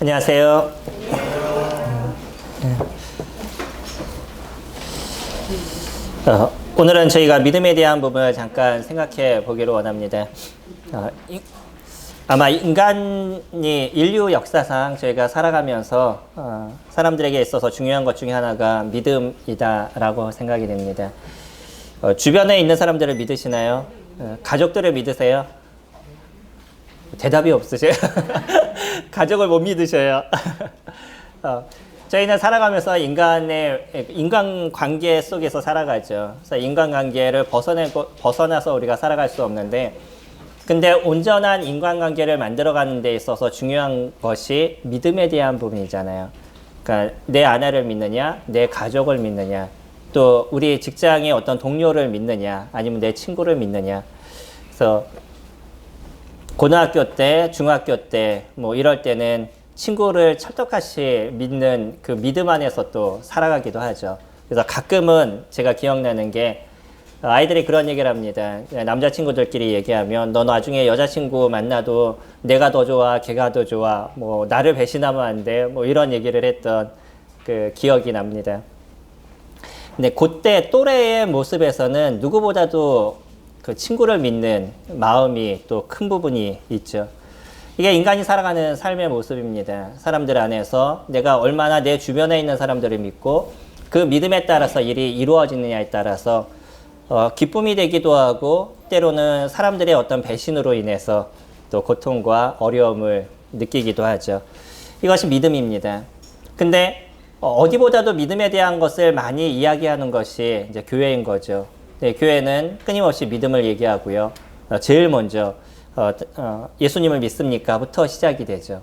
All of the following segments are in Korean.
안녕하세요. 오늘은 저희가 믿음에 대한 부분을 잠깐 생각해 보기를 원합니다. 아마 인간이 인류 역사상 저희가 살아가면서 사람들에게 있어서 중요한 것 중에 하나가 믿음이다라고 생각이 됩니다. 주변에 있는 사람들을 믿으시나요? 가족들을 믿으세요? 대답이 없으세요? 가족을 못 믿으셔요. 저희는 살아가면서 인간관계 속에서 살아가죠. 그래서 인간관계를 벗어나서 우리가 살아갈 수 없는데, 근데 온전한 인간관계를 만들어가는 데 있어서 중요한 것이 믿음에 대한 부분이잖아요. 그러니까 내 아내를 믿느냐, 내 가족을 믿느냐, 또 우리 직장의 어떤 동료를 믿느냐, 아니면 내 친구를 믿느냐. 그래서 고등학교 때, 중학교 때, 뭐 이럴 때는 친구를 찰떡같이 믿는 그 믿음 안에서 또 살아가기도 하죠. 그래서 가끔은 제가 기억나는 게 아이들이 그런 얘기를 합니다. 남자친구들끼리 얘기하면 너 나중에 여자친구 만나도 내가 더 좋아, 걔가 더 좋아, 뭐 나를 배신하면 안 돼, 뭐 이런 얘기를 했던 그 기억이 납니다. 근데 그때 또래의 모습에서는 누구보다도 그 친구를 믿는 마음이 또 큰 부분이 있죠. 이게 인간이 살아가는 삶의 모습입니다. 사람들 안에서 내가 얼마나 내 주변에 있는 사람들을 믿고 그 믿음에 따라서 일이 이루어지느냐에 따라서 기쁨이 되기도 하고 때로는 사람들의 어떤 배신으로 인해서 또 고통과 어려움을 느끼기도 하죠. 이것이 믿음입니다. 근데 어디보다도 믿음에 대한 것을 많이 이야기하는 것이 이제 교회인 거죠. 네, 교회는 끊임없이 믿음을 얘기하고요. 제일 먼저 예수님을 믿습니까? 부터 시작이 되죠.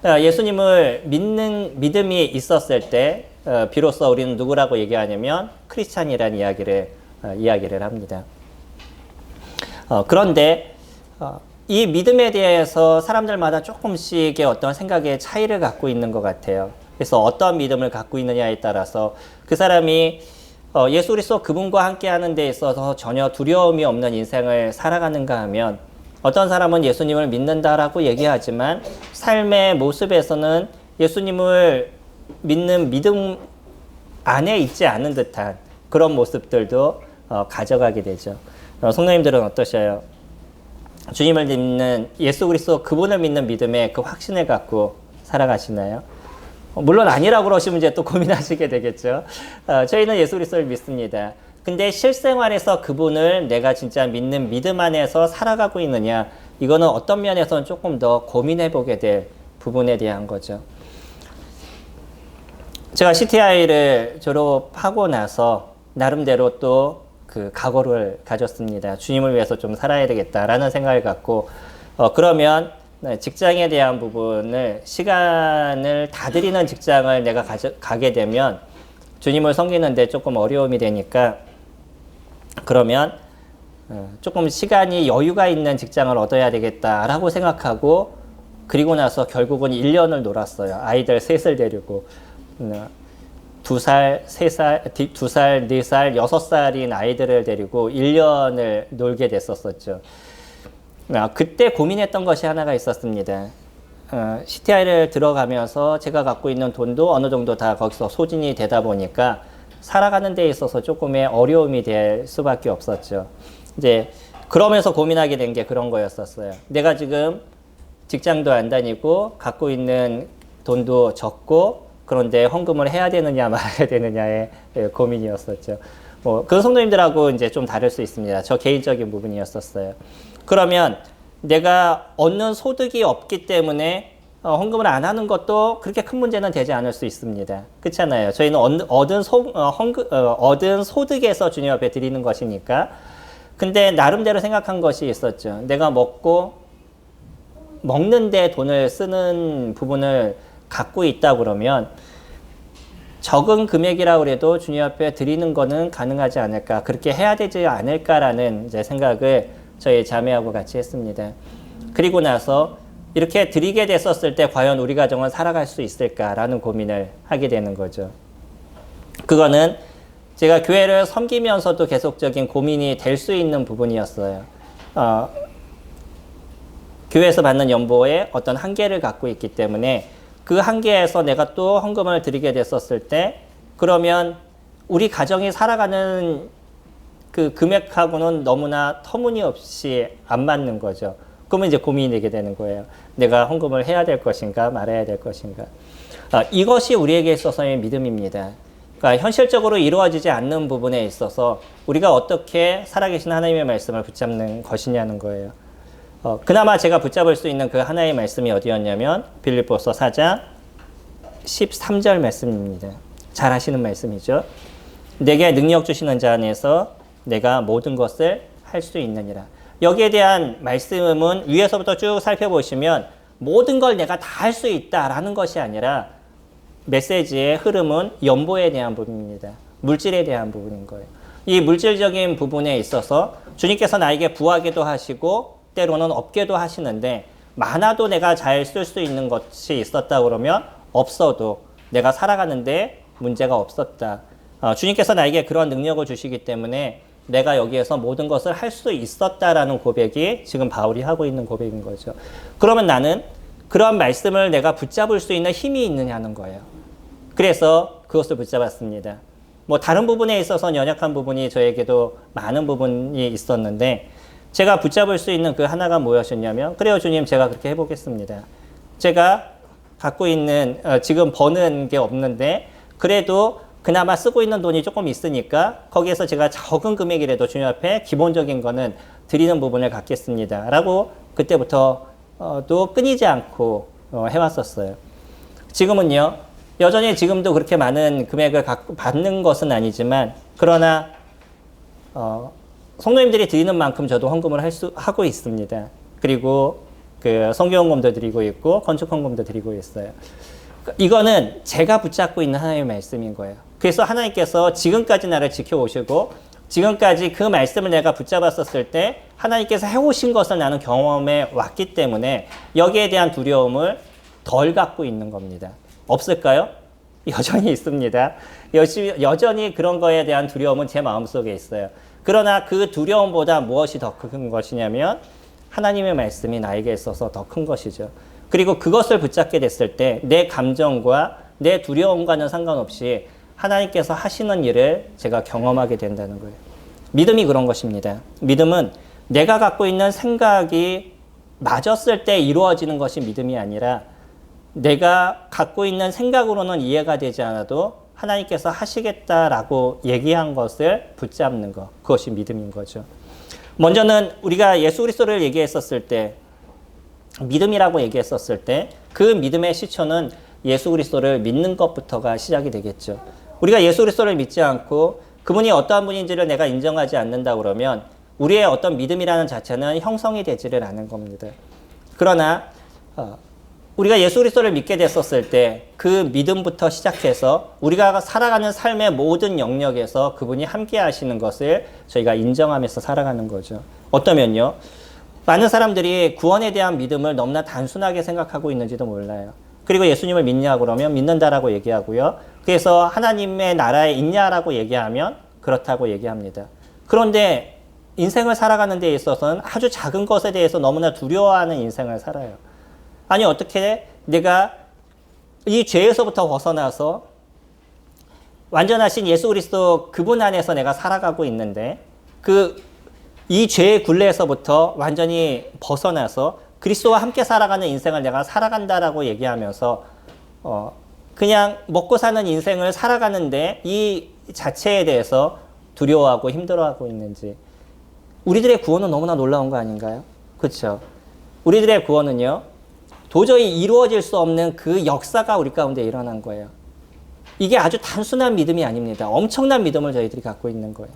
예수님을 믿는 믿음이 있었을 때 비로소 우리는 누구라고 얘기하냐면 크리스찬이라는 이야기를 합니다. 그런데 이 믿음에 대해서 사람들마다 조금씩의 어떤 생각의 차이를 갖고 있는 것 같아요. 그래서 어떤 믿음을 갖고 있느냐에 따라서 그 사람이 예수 그리스도 그분과 함께 하는 데 있어서 전혀 두려움이 없는 인생을 살아가는가 하면 어떤 사람은 예수님을 믿는다라고 얘기하지만 삶의 모습에서는 예수님을 믿는 믿음 안에 있지 않은 듯한 그런 모습들도 가져가게 되죠. 성도님들은 어떠셔요? 주님을 믿는 예수 그리스도 그분을 믿는 믿음에 그 확신을 갖고 살아가시나요? 물론 아니라고 그러시면 이제 또 고민하시게 되겠죠. 저희는 예수 그리스도를 믿습니다. 근데 실생활에서 그분을 내가 진짜 믿는 믿음 안에서 살아가고 있느냐, 이거는 어떤 면에서는 조금 더 고민해 보게 될 부분에 대한 거죠. 제가 CTI를 졸업하고 나서 나름대로 또 그 각오를 가졌습니다. 주님을 위해서 좀 살아야 되겠다라는 생각을 갖고 그러면 직장에 대한 부분을 시간을 다 들이는 직장을 내가 가게 되면 주님을 섬기는데 조금 어려움이 되니까 그러면 조금 시간이 여유가 있는 직장을 얻어야 되겠다라고 생각하고 그리고 나서 결국은 1년을 놀았어요. 아이들 셋을 데리고 2살, 3살, 2살, 4살, 6살인 아이들을 데리고 1년을 놀게 됐었죠. 그때 고민했던 것이 하나가 있었습니다. CTI를 들어가면서 제가 갖고 있는 돈도 어느 정도 다 거기서 소진이 되다 보니까 살아가는 데 있어서 조금의 어려움이 될 수밖에 없었죠. 이제 그러면서 고민하게 된 게 그런 거였었어요. 내가 지금 직장도 안 다니고 갖고 있는 돈도 적고 그런데 헌금을 해야 되느냐 말아야 되느냐의 고민이었었죠. 그 성도님들하고 이제 좀 다를 수 있습니다. 저 개인적인 부분이었었어요. 그러면 내가 얻는 소득이 없기 때문에 헌금을 안 하는 것도 그렇게 큰 문제는 되지 않을 수 있습니다. 그렇잖아요. 저희는 얻은 소득에서 주님 앞에 드리는 것이니까. 근데 나름대로 생각한 것이 있었죠. 내가 먹는데 돈을 쓰는 부분을 갖고 있다 그러면 적은 금액이라고 해도 주님 앞에 드리는 거는 가능하지 않을까, 그렇게 해야 되지 않을까라는 이제 생각을 저희 자매하고 같이 했습니다. 그리고 나서 이렇게 드리게 됐었을 때 과연 우리 가정은 살아갈 수 있을까라는 고민을 하게 되는 거죠. 그거는 제가 교회를 섬기면서도 계속적인 고민이 될 수 있는 부분이었어요. 교회에서 받는 연보에 어떤 한계를 갖고 있기 때문에 그 한계에서 내가 또 헌금을 드리게 됐었을 때 그러면 우리 가정이 살아가는 그 금액하고는 너무나 터무니없이 안 맞는 거죠. 그러면 이제 고민이 되게 되는 거예요. 내가 헌금을 해야 될 것인가 말아야 될 것인가. 이것이 우리에게 있어서의 믿음입니다. 그러니까 현실적으로 이루어지지 않는 부분에 있어서 우리가 어떻게 살아계신 하나님의 말씀을 붙잡는 것이냐는 거예요. 그나마 제가 붙잡을 수 있는 그 하나의 말씀이 어디였냐면 빌립보서 4장 13절 말씀입니다. 잘 아시는 말씀이죠. 내게 능력 주시는 자 안에서 내가 모든 것을 할 수 있느니라. 여기에 대한 말씀은 위에서부터 쭉 살펴보시면 모든 걸 내가 다 할 수 있다라는 것이 아니라 메시지의 흐름은 연보에 대한 부분입니다. 물질에 대한 부분인 거예요. 이 물질적인 부분에 있어서 주님께서 나에게 부하게도 하시고 때로는 없게도 하시는데 많아도 내가 잘 쓸 수 있는 것이 있었다 그러면 없어도 내가 살아가는데 문제가 없었다. 주님께서 나에게 그런 능력을 주시기 때문에 내가 여기에서 모든 것을 할 수 있었다라는 고백이 지금 바울이 하고 있는 고백인 거죠. 그러면 나는 그런 말씀을 내가 붙잡을 수 있는 힘이 있느냐는 거예요. 그래서 그것을 붙잡았습니다. 뭐 다른 부분에 있어서는 연약한 부분이 저에게도 많은 부분이 있었는데 제가 붙잡을 수 있는 그 하나가 무엇이었냐면 그래요 주님 제가 그렇게 해보겠습니다. 제가 갖고 있는 지금 버는 게 없는데 그래도 그나마 쓰고 있는 돈이 조금 있으니까 거기에서 제가 적은 금액이라도 주님 앞에 기본적인 거는 드리는 부분을 갖겠습니다. 라고 그때부터 또 끊이지 않고 해왔었어요. 지금은요. 여전히 지금도 그렇게 많은 금액을 받는 것은 아니지만 그러나 성도님들이 드리는 만큼 저도 헌금을 하고 있습니다. 그리고 그 성교헌금도 드리고 있고 건축헌금도 드리고 있어요. 이거는 제가 붙잡고 있는 하나님의 말씀인 거예요. 그래서 하나님께서 지금까지 나를 지켜오시고 지금까지 그 말씀을 내가 붙잡았었을 때 하나님께서 해오신 것을 나는 경험해 왔기 때문에 여기에 대한 두려움을 덜 갖고 있는 겁니다. 없을까요? 여전히 있습니다. 여전히 그런 거에 대한 두려움은 제 마음속에 있어요. 그러나 그 두려움보다 무엇이 더 큰 것이냐면 하나님의 말씀이 나에게 있어서 더 큰 것이죠. 그리고 그것을 붙잡게 됐을 때 내 감정과 내 두려움과는 상관없이 하나님께서 하시는 일을 제가 경험하게 된다는 거예요. 믿음이 그런 것입니다. 믿음은 내가 갖고 있는 생각이 맞았을 때 이루어지는 것이 믿음이 아니라 내가 갖고 있는 생각으로는 이해가 되지 않아도 하나님께서 하시겠다라고 얘기한 것을 붙잡는 것. 그것이 믿음인 거죠. 먼저는 우리가 예수 그리스도를 얘기했었을 때 믿음이라고 얘기했었을 때 그 믿음의 시초는 예수 그리스도를 믿는 것부터가 시작이 되겠죠. 우리가 예수 그리스도를 믿지 않고 그분이 어떠한 분인지를 내가 인정하지 않는다 그러면 우리의 어떤 믿음이라는 자체는 형성이 되지를 않은 겁니다. 그러나 우리가 예수 그리스도를 믿게 됐었을 때 그 믿음부터 시작해서 우리가 살아가는 삶의 모든 영역에서 그분이 함께 하시는 것을 저희가 인정하면서 살아가는 거죠. 어떠면요. 많은 사람들이 구원에 대한 믿음을 너무나 단순하게 생각하고 있는지도 몰라요. 그리고 예수님을 믿냐 그러면 믿는다라고 얘기하고요. 그래서 하나님의 나라에 있냐라고 얘기하면 그렇다고 얘기합니다. 그런데 인생을 살아가는 데 있어서는 아주 작은 것에 대해서 너무나 두려워하는 인생을 살아요. 아니 어떻게 내가 이 죄에서부터 벗어나서 완전하신 예수 그리스도 그분 안에서 내가 살아가고 있는데 이 죄의 굴레에서부터 완전히 벗어나서 그리스도와 함께 살아가는 인생을 내가 살아간다라고 얘기하면서 그냥 먹고 사는 인생을 살아가는데 이 자체에 대해서 두려워하고 힘들어하고 있는지. 우리들의 구원은 너무나 놀라운 거 아닌가요? 그렇죠? 우리들의 구원은요. 도저히 이루어질 수 없는 그 역사가 우리 가운데 일어난 거예요. 이게 아주 단순한 믿음이 아닙니다. 엄청난 믿음을 저희들이 갖고 있는 거예요.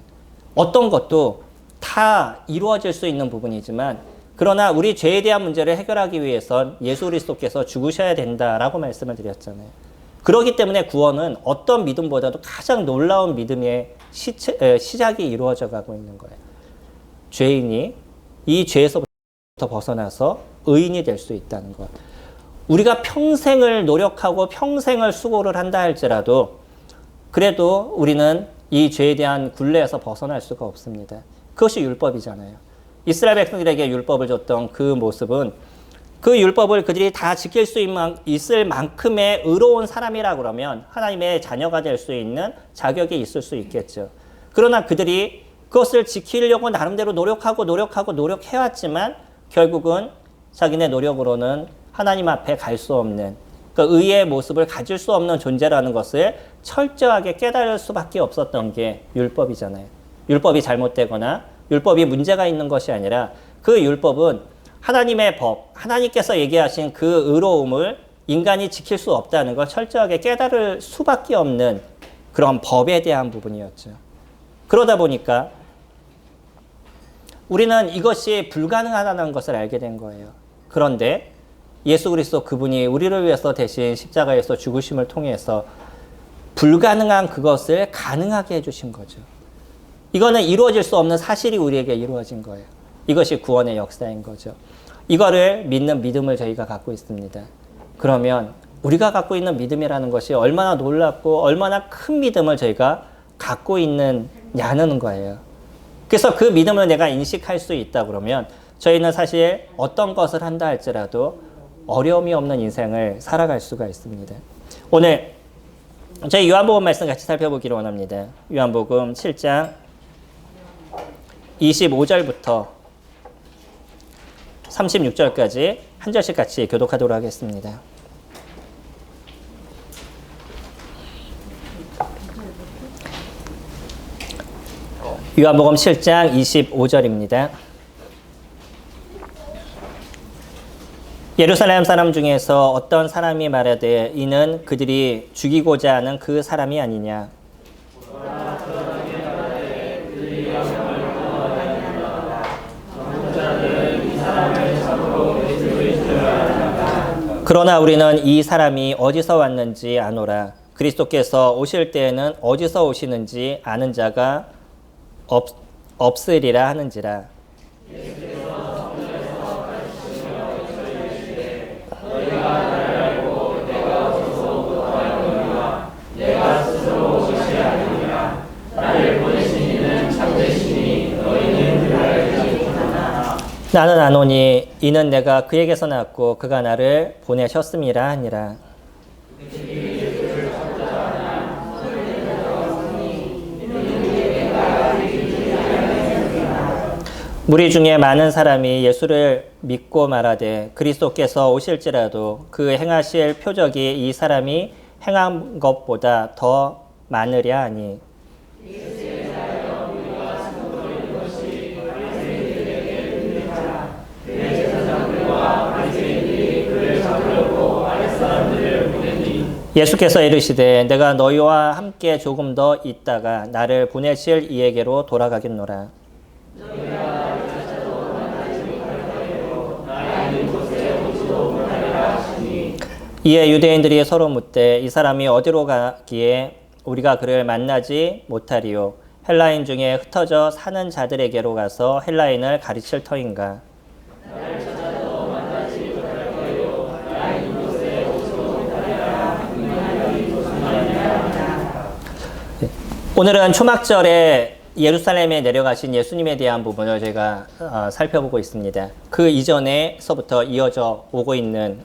어떤 것도 다 이루어질 수 있는 부분이지만 그러나 우리 죄에 대한 문제를 해결하기 위해선 예수 그리스도께서 죽으셔야 된다라고 말씀을 드렸잖아요. 그렇기 때문에 구원은 어떤 믿음보다도 가장 놀라운 믿음의 시작이 이루어져 가고 있는 거예요. 죄인이 이 죄에서부터 벗어나서 의인이 될 수 있다는 것. 우리가 평생을 노력하고 평생을 수고를 한다 할지라도 그래도 우리는 이 죄에 대한 굴레에서 벗어날 수가 없습니다. 그것이 율법이잖아요. 이스라엘 백성들에게 율법을 줬던 그 모습은 그 율법을 그들이 다 지킬 수 있을 만큼의 의로운 사람이라 그러면 하나님의 자녀가 될 수 있는 자격이 있을 수 있겠죠. 그러나 그들이 그것을 지키려고 나름대로 노력해왔지만 결국은 자기네 노력으로는 하나님 앞에 갈 수 없는 그 의의 모습을 가질 수 없는 존재라는 것을 철저하게 깨달을 수밖에 없었던 게 율법이잖아요. 율법이 잘못되거나 율법이 문제가 있는 것이 아니라 그 율법은 하나님의 법, 하나님께서 얘기하신 그 의로움을 인간이 지킬 수 없다는 걸 철저하게 깨달을 수밖에 없는 그런 법에 대한 부분이었죠. 그러다 보니까 우리는 이것이 불가능하다는 것을 알게 된 거예요. 그런데 예수 그리스도 그분이 우리를 위해서 대신 십자가에서 죽으심을 통해서 불가능한 그것을 가능하게 해주신 거죠. 이거는 이루어질 수 없는 사실이 우리에게 이루어진 거예요. 이것이 구원의 역사인 거죠. 이거를 믿는 믿음을 저희가 갖고 있습니다. 그러면 우리가 갖고 있는 믿음이라는 것이 얼마나 놀랍고 얼마나 큰 믿음을 저희가 갖고 있느냐는 거예요. 그래서 그 믿음을 내가 인식할 수 있다 그러면 저희는 사실 어떤 것을 한다 할지라도 어려움이 없는 인생을 살아갈 수가 있습니다. 오늘 저희 요한복음 말씀 같이 살펴보기를 원합니다. 요한복음 7장 25절부터 36절까지 한 절씩 같이 교독하도록 하겠습니다. 요한복음 7장 25절입니다. 예루살렘 사람 중에서 어떤 사람이 말하되 이는 그들이 죽이고자 하는 그 사람이 아니냐. 그러나 우리는 이 사람이 어디서 왔는지 아노라. 그리스도께서 오실 때에는 어디서 오시는지 아는 자가 없으리라 하는지라. 나는 아노니 이는 내가 그에게서 났고 그가 나를 보내셨음이라 하니라. 무리 중에 많은 사람이 예수를 믿고 말하되 그리스도께서 오실지라도 그 행하실 표적이 이 사람이 행한 것보다 더 많으랴 하니. 예수께서 이르시되 내가 너희와 함께 조금 더 있다가 나를 보내실 이에게로 돌아가겠노라. 이에 유대인들이 서로 묻되 이 사람이 어디로 가기에 우리가 그를 만나지 못하리요. 헬라인 중에 흩어져 사는 자들에게로 가서 헬라인을 가르칠 터인가. 오늘은 초막절에 예루살렘에 내려가신 예수님에 대한 부분을 저희가 살펴보고 있습니다. 그 이전에서부터 이어져 오고 있는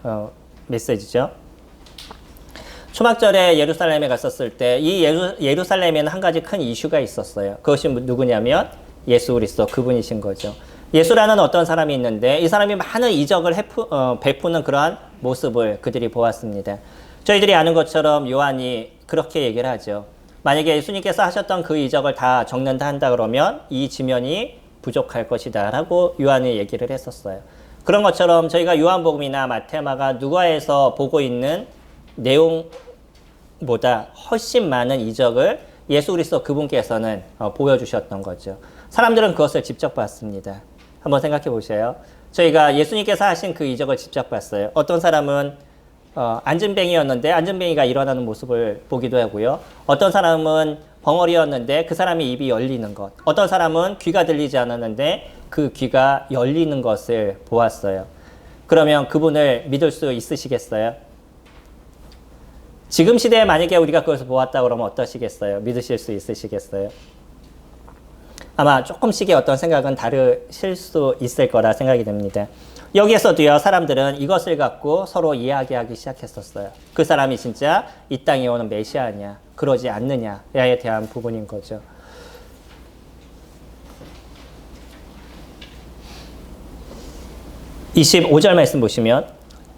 메시지죠. 초막절에 예루살렘에 갔었을 때 이 예루살렘에는 한 가지 큰 이슈가 있었어요. 그것이 누구냐면 예수 그리스도 그분이신 거죠. 예수라는 어떤 사람이 있는데 이 사람이 많은 이적을 베푸는 그러한 모습을 그들이 보았습니다. 저희들이 아는 것처럼 요한이 그렇게 얘기를 하죠. 만약에 예수님께서 하셨던 그 이적을 다 적는다 한다 그러면 이 지면이 부족할 것이다 라고 요한이 얘기를 했었어요. 그런 것처럼 저희가 요한복음이나 마태마가 누가에서 보고 있는 내용보다 훨씬 많은 이적을 예수 그리스도 그분께서는 보여주셨던 거죠. 사람들은 그것을 직접 봤습니다. 한번 생각해 보세요. 저희가 예수님께서 하신 그 이적을 직접 봤어요. 어떤 사람은 안진뱅이였는데 안진뱅이가 일어나는 모습을 보기도 하고요. 어떤 사람은 벙어리였는데 그 사람의 입이 열리는 것. 어떤 사람은 귀가 들리지 않았는데 그 귀가 열리는 것을 보았어요. 그러면 그분을 믿을 수 있으시겠어요? 지금 시대에 만약에 우리가 그것을 보았다 그러면 어떠시겠어요? 믿으실 수 있으시겠어요? 아마 조금씩의 어떤 생각은 다르실 수 있을 거라 생각이 됩니다. 여기에서도요, 사람들은 이것을 갖고 서로 이야기하기 시작했었어요. 그 사람이 진짜 이 땅에 오는 메시아냐, 그러지 않느냐에 대한 부분인 거죠. (25절) 말씀 보시면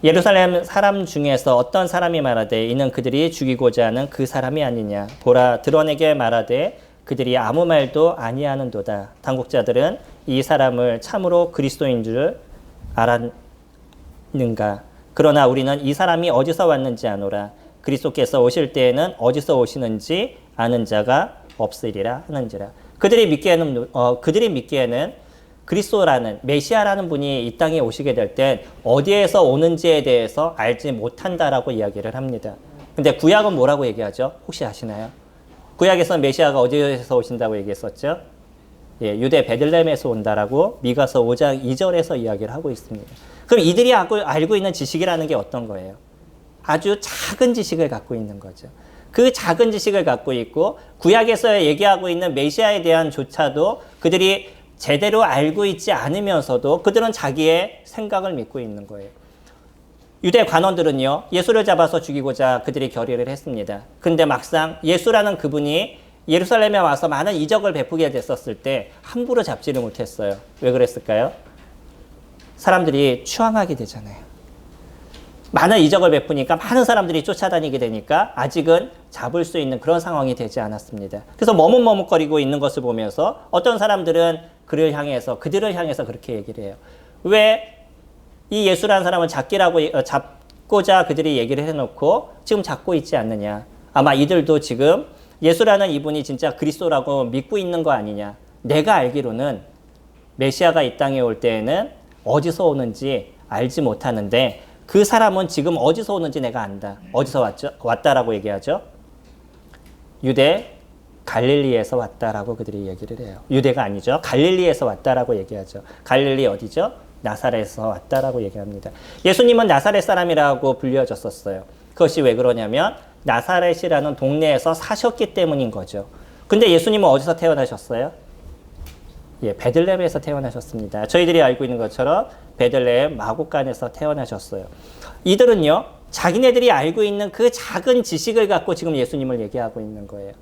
예루살렘 사람 중에서 어떤 사람이 말하되 이는 그들이 죽이고자 하는 그 사람이 아니냐. 보라, 드러내게 말하되 그들이 아무 말도 아니하는도다. 당국자들은 이 사람을 참으로 그리스도인 줄 알았는가. 그러나 우리는 이 사람이 어디서 왔는지 아노라. 그리스도께서 오실 때에는 어디서 오시는지 아는 자가 없으리라 하는지라. 그들이 믿기에는 그리스도라는 메시아라는 분이 이 땅에 오시게 될 땐 어디에서 오는지에 대해서 알지 못한다라고 이야기를 합니다. 근데 구약은 뭐라고 얘기하죠? 혹시 아시나요? 구약에서는 메시아가 어디에서 오신다고 얘기했었죠? 예, 유대 베들레헴에서 온다라고 미가서 5장 2절에서 이야기를 하고 있습니다. 그럼 이들이 알고 있는 지식이라는 게 어떤 거예요? 아주 작은 지식을 갖고 있는 거죠. 그 작은 지식을 갖고 있고 구약에서 얘기하고 있는 메시아에 대한 조차도 그들이 제대로 알고 있지 않으면서도 그들은 자기의 생각을 믿고 있는 거예요. 유대 관원들은요, 예수를 잡아서 죽이고자 그들이 결의를 했습니다. 근데 막상 예수라는 그분이 예루살렘에 와서 많은 이적을 베푸게 됐었을 때 함부로 잡지를 못했어요. 왜 그랬을까요? 사람들이 추앙하게 되잖아요. 많은 이적을 베푸니까 많은 사람들이 쫓아다니게 되니까 아직은 잡을 수 있는 그런 상황이 되지 않았습니다. 그래서 머뭇머뭇거리고 있는 것을 보면서 어떤 사람들은 그들을 향해서 그렇게 얘기를 해요. 왜 이 예수라는 사람은 잡고자 그들이 얘기를 해놓고 지금 잡고 있지 않느냐. 아마 이들도 지금 예수라는 이분이 진짜 그리스도라고 믿고 있는 거 아니냐. 내가 알기로는 메시아가 이 땅에 올 때에는 어디서 오는지 알지 못하는데 그 사람은 지금 어디서 오는지 내가 안다. 어디서 왔다라고 얘기하죠? 유대 갈릴리에서 왔다라고 그들이 얘기를 해요. 유대가 아니죠. 갈릴리에서 왔다라고 얘기하죠. 갈릴리 어디죠? 나사렛에서 왔다라고 얘기합니다. 예수님은 나사렛 사람이라고 불려졌었어요. 그것이 왜 그러냐면 나사렛이라는 동네에서 사셨기 때문인 거죠. 근데 예수님은 어디서 태어나셨어요? 예, 베들레헴에서 태어나셨습니다. 저희들이 알고 있는 것처럼 베들레헴 마구간에서 태어나셨어요. 이들은요, 자기네들이 알고 있는 그 작은 지식을 갖고 지금 예수님을 얘기하고 있는 거예요.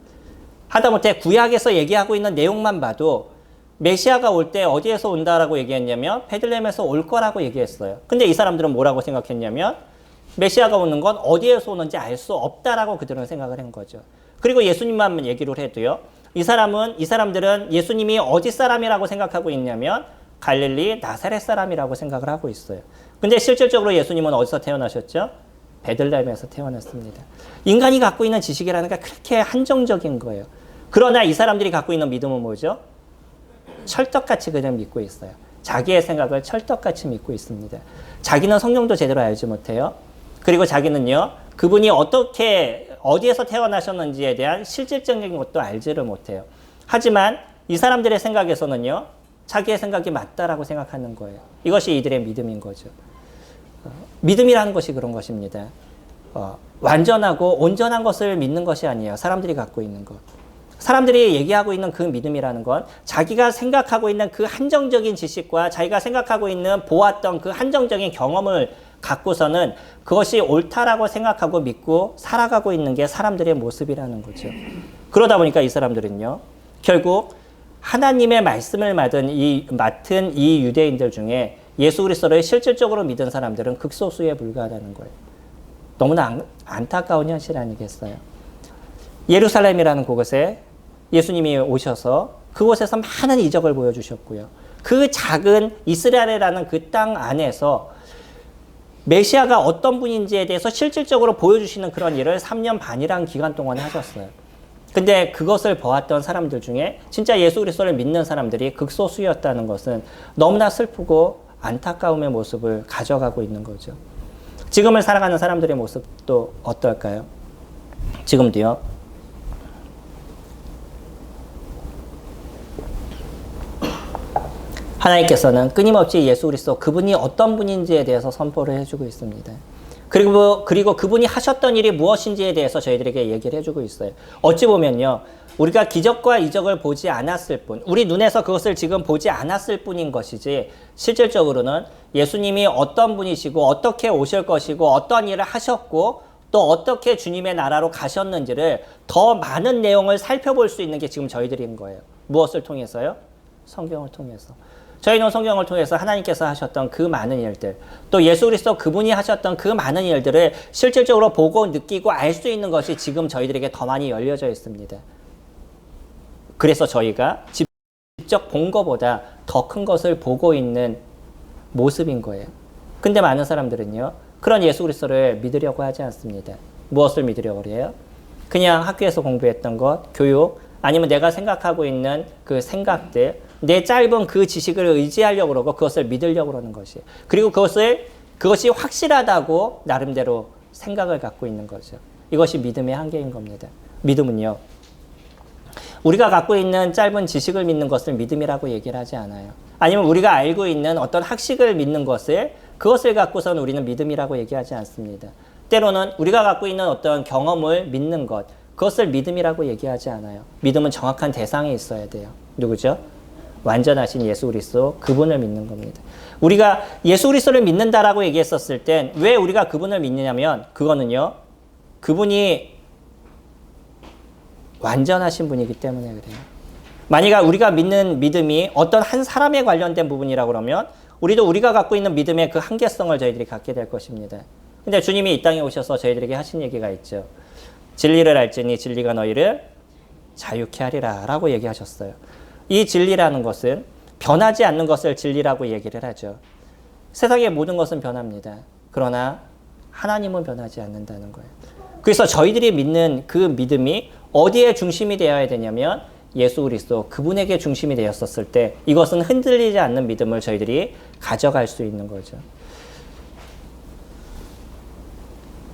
하다못해 구약에서 얘기하고 있는 내용만 봐도 메시아가 올 때 어디에서 온다라고 얘기했냐면 베들레헴에서 올 거라고 얘기했어요. 근데 이 사람들은 뭐라고 생각했냐면 메시아가 오는 건 어디에서 오는지 알 수 없다라고 그들은 생각을 한 거죠. 그리고 예수님만 얘기를 해도요, 이 사람들은 예수님이 어디 사람이라고 생각하고 있냐면 갈릴리 나사렛 사람이라고 생각을 하고 있어요. 근데 실질적으로 예수님은 어디서 태어나셨죠? 베들레헴에서 태어났습니다. 인간이 갖고 있는 지식이라는 게 그렇게 한정적인 거예요. 그러나 이 사람들이 갖고 있는 믿음은 뭐죠? 철떡같이 그냥 믿고 있어요. 자기의 생각을 철떡같이 믿고 있습니다. 자기는 성경도 제대로 알지 못해요. 그리고 자기는요, 그분이 어디에서 태어나셨는지에 대한 실질적인 것도 알지를 못해요. 하지만 이 사람들의 생각에서는요, 자기의 생각이 맞다라고 생각하는 거예요. 이것이 이들의 믿음인 거죠. 믿음이라는 것이 그런 것입니다. 완전하고 온전한 것을 믿는 것이 아니에요. 사람들이 갖고 있는 것. 사람들이 얘기하고 있는 그 믿음이라는 건 자기가 생각하고 있는 그 한정적인 지식과 자기가 생각하고 있는 보았던 그 한정적인 경험을 갖고서는 그것이 옳다라고 생각하고 믿고 살아가고 있는 게 사람들의 모습이라는 거죠. 그러다 보니까 이 사람들은요, 결국 하나님의 말씀을 맡은 이 유대인들 중에 예수 그리스도를 실질적으로 믿은 사람들은 극소수에 불과하다는 거예요. 너무나 안타까운 현실 아니겠어요? 예루살렘이라는 곳에 예수님이 오셔서 그곳에서 많은 이적을 보여주셨고요. 그 작은 이스라엘이라는 그 땅 안에서 메시아가 어떤 분인지에 대해서 실질적으로 보여주시는 그런 일을 3년 반이라는 기간 동안 하셨어요. 근데 그것을 보았던 사람들 중에 진짜 예수 그리스도를 믿는 사람들이 극소수였다는 것은 너무나 슬프고 안타까움의 모습을 가져가고 있는 거죠. 지금을 살아가는 사람들의 모습도 어떨까요? 지금도요. 하나님께서는 끊임없이 예수 그리스도 그분이 어떤 분인지에 대해서 선포를 해주고 있습니다. 그리고 그분이 하셨던 일이 무엇인지에 대해서 저희들에게 얘기를 해주고 있어요. 어찌 보면요. 우리가 기적과 이적을 보지 않았을 뿐, 우리 눈에서 그것을 지금 보지 않았을 뿐인 것이지, 실질적으로는 예수님이 어떤 분이시고 어떻게 오실 것이고 어떤 일을 하셨고 또 어떻게 주님의 나라로 가셨는지를 더 많은 내용을 살펴볼 수 있는 게 지금 저희들인 거예요. 무엇을 통해서요? 성경을 통해서. 저희는 성경을 통해서 하나님께서 하셨던 그 많은 일들, 또 예수 그리스도 그분이 하셨던 그 많은 일들을 실질적으로 보고 느끼고 알 수 있는 것이 지금 저희들에게 더 많이 열려져 있습니다. 그래서 저희가 직접 본 것보다 더 큰 것을 보고 있는 모습인 거예요. 근데 많은 사람들은요, 그런 예수 그리스도를 믿으려고 하지 않습니다. 무엇을 믿으려고 그래요? 그냥 학교에서 공부했던 것, 교육, 아니면 내가 생각하고 있는 그 생각들, 내 짧은 그 지식을 의지하려고 그러고 그것을 믿으려고 그러는 것이. 그리고 그것이 확실하다고 나름대로 생각을 갖고 있는 거죠. 이것이 믿음의 한계인 겁니다. 믿음은요, 우리가 갖고 있는 짧은 지식을 믿는 것을 믿음이라고 얘기를 하지 않아요. 아니면 우리가 알고 있는 어떤 학식을 믿는 그것을 갖고서는 우리는 믿음이라고 얘기하지 않습니다. 때로는 우리가 갖고 있는 어떤 경험을 믿는 것, 그것을 믿음이라고 얘기하지 않아요. 믿음은 정확한 대상이 있어야 돼요. 누구죠? 완전하신 예수 그리스도, 그분을 믿는 겁니다. 우리가 예수 그리스도를 믿는다라고 얘기했었을 땐 왜 우리가 그분을 믿느냐면, 그거는요, 그분이 완전하신 분이기 때문에 그래요. 만약 우리가 믿는 믿음이 어떤 한 사람에 관련된 부분이라고 그러면 우리도 우리가 갖고 있는 믿음의 그 한계성을 저희들이 갖게 될 것입니다. 근데 주님이 이 땅에 오셔서 저희들에게 하신 얘기가 있죠. 진리를 알지니 진리가 너희를 자유케 하리라 라고 얘기하셨어요. 이 진리라는 것은 변하지 않는 것을 진리라고 얘기를 하죠. 세상의 모든 것은 변합니다. 그러나 하나님은 변하지 않는다는 거예요. 그래서 저희들이 믿는 그 믿음이 어디에 중심이 되어야 되냐면 예수 그리스도, 그분에게 중심이 되었었을 때 이것은 흔들리지 않는 믿음을 저희들이 가져갈 수 있는 거죠.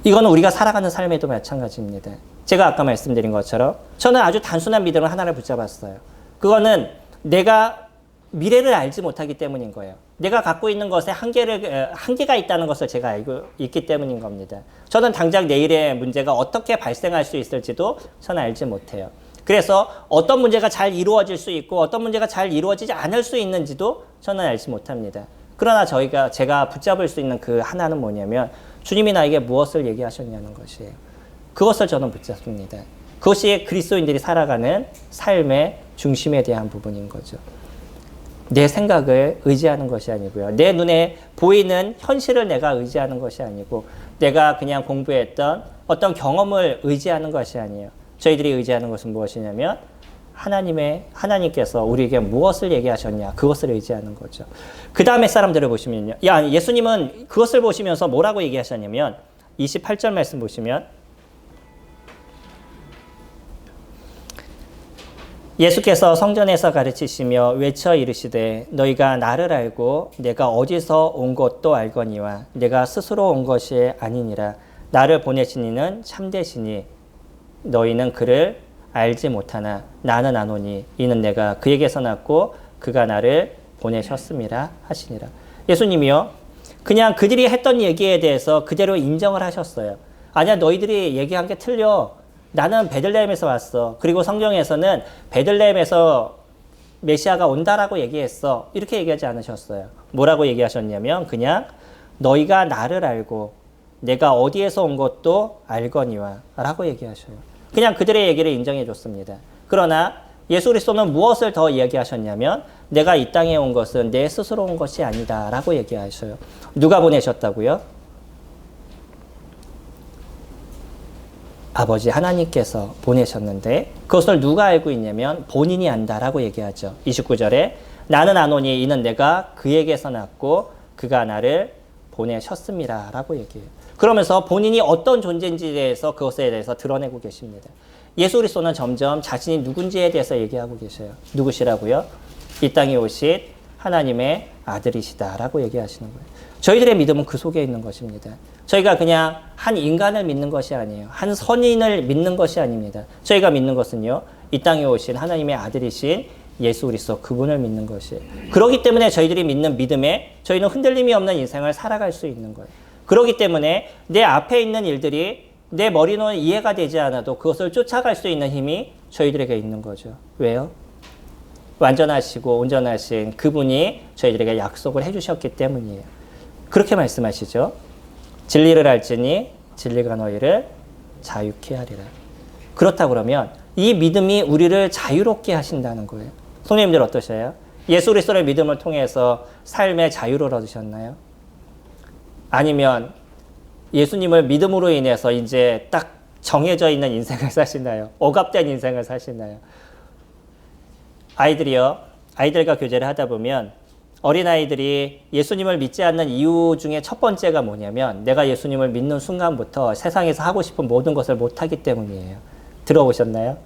이거는 우리가 살아가는 삶에도 마찬가지입니다. 제가 아까 말씀드린 것처럼 저는 아주 단순한 믿음을 하나를 붙잡았어요. 그거는 내가 미래를 알지 못하기 때문인 거예요. 내가 갖고 있는 것에 한계가 있다는 것을 제가 알고 있기 때문인 겁니다. 저는 당장 내일의 문제가 어떻게 발생할 수 있을지도 저는 알지 못해요. 그래서 어떤 문제가 잘 이루어질 수 있고 어떤 문제가 잘 이루어지지 않을 수 있는지도 저는 알지 못합니다. 그러나 제가 붙잡을 수 있는 그 하나는 뭐냐면 주님이 나에게 무엇을 얘기하셨냐는 것이에요. 그것을 저는 붙잡습니다. 그것이 그리스도인들이 살아가는 삶의 중심에 대한 부분인 거죠. 내 생각을 의지하는 것이 아니고요. 내 눈에 보이는 현실을 내가 의지하는 것이 아니고 내가 그냥 공부했던 어떤 경험을 의지하는 것이 아니에요. 저희들이 의지하는 것은 무엇이냐면 하나님께서 우리에게 무엇을 얘기하셨냐, 그것을 의지하는 거죠. 그 다음에 사람들을 보시면요. 예수님은 그것을 보시면서 뭐라고 얘기하셨냐면 28절 말씀 보시면 예수께서 성전에서 가르치시며 외쳐 이르시되 너희가 나를 알고 내가 어디서 온 것도 알거니와 내가 스스로 온 것이 아니니라. 나를 보내신 이는 참되시니 너희는 그를 알지 못하나 나는 아노니 이는 내가 그에게서 났고 그가 나를 보내셨음이라 하시니라. 예수님이요, 그냥 그들이 했던 얘기에 대해서 그대로 인정을 하셨어요. 아니야, 너희들이 얘기한 게 틀려. 나는 베들레헴에서 왔어. 그리고 성경에서는 베들레헴에서 메시아가 온다라고 얘기했어. 이렇게 얘기하지 않으셨어요. 뭐라고 얘기하셨냐면 그냥 너희가 나를 알고 내가 어디에서 온 것도 알거니와 라고 얘기하셔요. 그냥 그들의 얘기를 인정해 줬습니다. 그러나 예수 그리스도는 무엇을 더 이야기하셨냐면 내가 이 땅에 온 것은 내 스스로 온 것이 아니다 라고 얘기하셔요. 누가 보내셨다고요? 아버지 하나님께서 보내셨는데 그것을 누가 알고 있냐면 본인이 안다라고 얘기하죠. 29절에 나는 아노니 이는 내가 그에게서 났고 그가 나를 보내셨음이라 라고 얘기해요. 그러면서 본인이 어떤 존재인지에 대해서 그것에 대해서 드러내고 계십니다. 예수 그리스도는 점점 자신이 누군지에 대해서 얘기하고 계셔요. 누구시라고요? 이 땅에 오신 하나님의 아들이시다라고 얘기하시는 거예요. 저희들의 믿음은 그 속에 있는 것입니다. 저희가 그냥 한 인간을 믿는 것이 아니에요. 한 선인을 믿는 것이 아닙니다. 저희가 믿는 것은요, 이 땅에 오신 하나님의 아들이신 예수 그리스도 그분을 믿는 것이에요. 그렇기 때문에 저희들이 믿는 믿음에 저희는 흔들림이 없는 인생을 살아갈 수 있는 거예요. 그렇기 때문에 내 앞에 있는 일들이 내 머리로는 이해가 되지 않아도 그것을 쫓아갈 수 있는 힘이 저희들에게 있는 거죠. 왜요? 완전하시고 온전하신 그분이 저희들에게 약속을 해주셨기 때문이에요. 그렇게 말씀하시죠. 진리를 알지니 진리가 너희를 자유케 하리라. 그렇다 그러면 이 믿음이 우리를 자유롭게 하신다는 거예요. 성도님들 어떠셔요? 예수 그리스도의 믿음을 통해서 삶의 자유를 얻으셨나요? 아니면 예수님을 믿음으로 인해서 이제 딱 정해져 있는 인생을 사시나요? 억압된 인생을 사시나요? 아이들과 교제를 하다 보면 어린아이들이 예수님을 믿지 않는 이유 중에 첫 번째가 뭐냐면 내가 예수님을 믿는 순간부터 세상에서 하고 싶은 모든 것을 못하기 때문이에요. 들어보셨나요?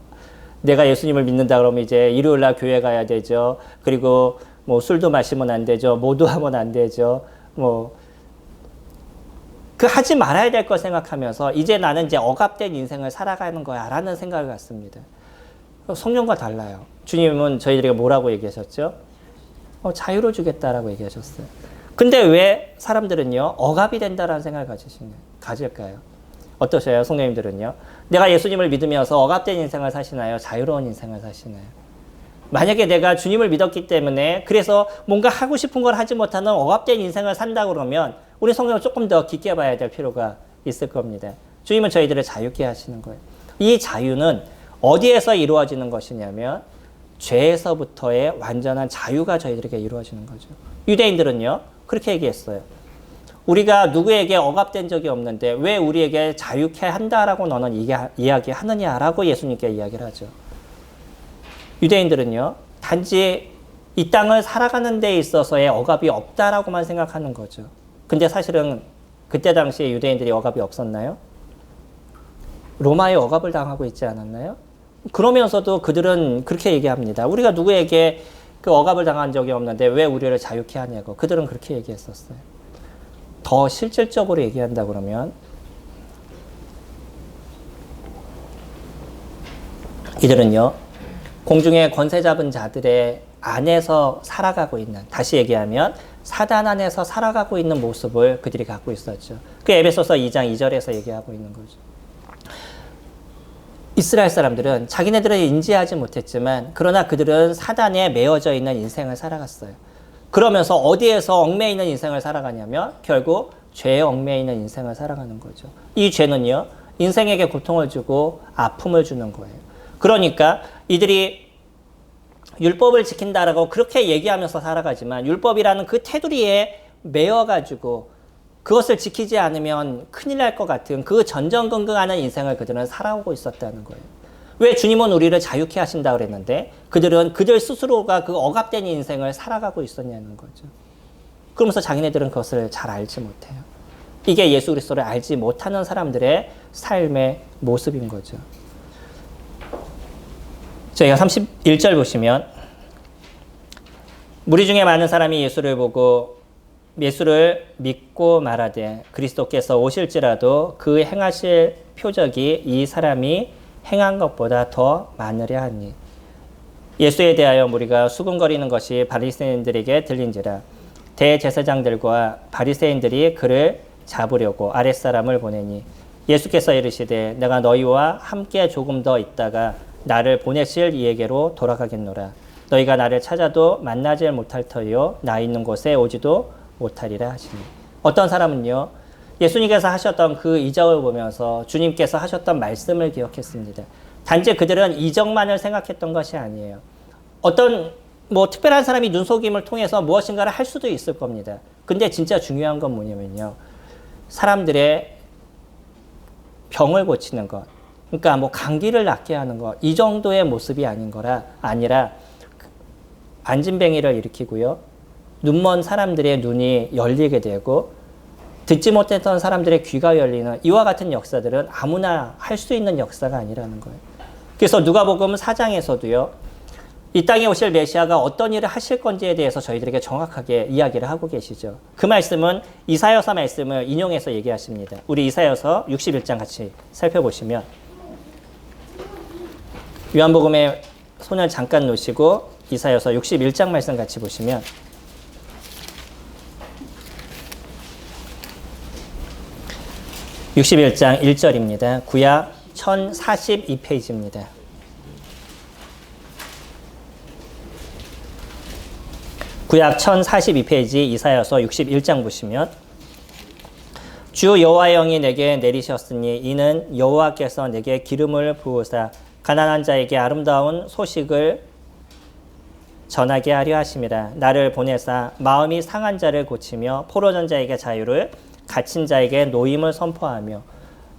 내가 예수님을 믿는다 그러면 이제 일요일 날 교회 가야 되죠. 그리고 뭐 술도 마시면 안 되죠. 모도하면 안 되죠. 그 하지 말아야 될 거 생각하면서 이제 나는 이제 억압된 인생을 살아가는 거야 라는 생각을 갖습니다. 성령과 달라요. 주님은 저희들에게 뭐라고 얘기하셨죠? 자유를 주겠다라고 얘기하셨어요. 근데 왜 사람들은요 억압이 된다라는 생각을 가질까요? 어떠셔요? 성도님들은요? 내가 예수님을 믿으면서 억압된 인생을 사시나요? 자유로운 인생을 사시나요? 만약에 내가 주님을 믿었기 때문에 그래서 뭔가 하고 싶은 걸 하지 못하는 억압된 인생을 산다 그러면 우리 성경을 조금 더 깊게 봐야 될 필요가 있을 겁니다. 주님은 저희들을 자유케 하시는 거예요. 이 자유는 어디에서 이루어지는 것이냐면 죄에서부터의 완전한 자유가 저희들에게 이루어지는 거죠. 유대인들은요 그렇게 얘기했어요. 우리가 누구에게 억압된 적이 없는데 왜 우리에게 자유케 한다라고 너는 이야기하느냐라고 예수님께 이야기를 하죠. 유대인들은요 단지 이 땅을 살아가는 데 있어서의 억압이 없다라고만 생각하는 거죠. 근데 사실은 그때 당시에 유대인들이 억압이 없었나요? 로마의 억압을 당하고 있지 않았나요? 그러면서도 그들은 그렇게 얘기합니다. 우리가 누구에게 그 억압을 당한 적이 없는데 왜 우리를 자유케 하냐고. 그들은 그렇게 얘기했었어요. 더 실질적으로 얘기한다 그러면 이들은요 공중에 권세 잡은 자들의 안에서 살아가고 있는, 다시 얘기하면 사단 안에서 살아가고 있는 모습을 그들이 갖고 있었죠. 그 에베소서 2장 2절에서 얘기하고 있는 거죠. 이스라엘 사람들은 자기네들은 인지하지 못했지만 그러나 그들은 사단에 매어져 있는 인생을 살아갔어요. 그러면서 어디에서 얽매여 있는 인생을 살아가냐면 결국 죄에 얽매여 있는 인생을 살아가는 거죠. 이 죄는요 인생에게 고통을 주고 아픔을 주는 거예요. 그러니까 이들이 율법을 지킨다라고 그렇게 얘기하면서 살아가지만 율법이라는 그 테두리에 매여가지고 그것을 지키지 않으면 큰일 날 것 같은 그 전전긍긍하는 인생을 그들은 살아오고 있었다는 거예요. 왜 주님은 우리를 자유케 하신다 그랬는데 그들은 그들 스스로가 그 억압된 인생을 살아가고 있었냐는 거죠. 그러면서 자기네들은 그것을 잘 알지 못해요. 이게 예수 그리스도를 알지 못하는 사람들의 삶의 모습인 거죠. 저희가 31절 보시면 무리 중에 많은 사람이 예수를 믿고 말하되 그리스도께서 오실지라도 그 행하실 표적이 이 사람이 행한 것보다 더 많으려 하니 예수에 대하여 무리가 수군거리는 것이 바리새인들에게 들린지라 대제사장들과 바리새인들이 그를 잡으려고 아랫사람을 보내니 예수께서 이르시되 내가 너희와 함께 조금 더 있다가 나를 보내실 이에게로 돌아가겠노라. 너희가 나를 찾아도 만나지 못할 터이요 나 있는 곳에 오지도 못하리라 하시니. 어떤 사람은요 예수님께서 하셨던 그 이적을 보면서 주님께서 하셨던 말씀을 기억했습니다. 단지 그들은 이적만을 생각했던 것이 아니에요. 어떤 특별한 사람이 눈속임을 통해서 무엇인가를 할 수도 있을 겁니다. 근데 진짜 중요한 건 뭐냐면요 사람들의 병을 고치는 것, 그러니까 감기를 낫게 하는 것, 이 정도의 모습이 아니라 안진뱅이를 일으키고요 눈먼 사람들의 눈이 열리게 되고 듣지 못했던 사람들의 귀가 열리는 이와 같은 역사들은 아무나 할 수 있는 역사가 아니라는 거예요. 그래서 누가복음 4장에서도요 이 땅에 오실 메시아가 어떤 일을 하실 건지에 대해서 저희들에게 정확하게 이야기를 하고 계시죠. 그 말씀은 이사야서 말씀을 인용해서 얘기하십니다. 우리 이사야서 61장 같이 살펴보시면 요한복음에 손을 잠깐 놓으시고 이사야서 61장 말씀 같이 보시면 61장 1절입니다. 구약 1042페이지입니다. 구약 1042페이지 이사야서 61장 보시면 주 여호와의 영이 내게 내리셨으니 이는 여호와께서 내게 기름을 부으사 가난한 자에게 아름다운 소식을 전하게 하려 하심이라. 나를 보내사 마음이 상한 자를 고치며 포로전 자에게 자유를 갇힌 자에게 노임을 선포하며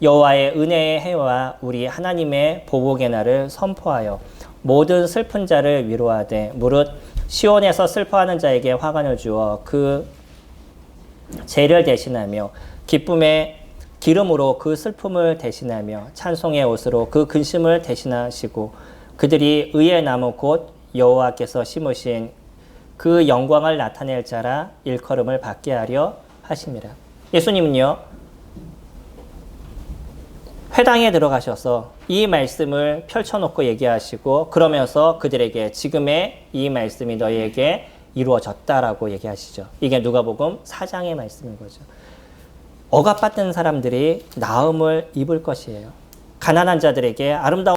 여호와의 은혜의 해와 우리 하나님의 보복의 날을 선포하여 모든 슬픈 자를 위로하되 무릇 시온에서 슬퍼하는 자에게 화관을 주어 그 죄를 대신하며 기쁨의 기름으로 그 슬픔을 대신하며 찬송의 옷으로 그 근심을 대신하시고 그들이 의의 나무 곧 여호와께서 심으신 그 영광을 나타낼 자라 일컬음을 받게 하려 하심이라. 예수님은요, 회당에 들어가셔서 이 말씀을 펼쳐놓고 얘기하시고 그러면서 그들에게 지금의 이 말씀이 너희에게 이루어졌다라고 얘기하시죠. 이게 누가복음 4장의 말씀인 거죠. 억압받는 사람들이 나음을 입을 것이에요. 가난한 자들에게 아름다운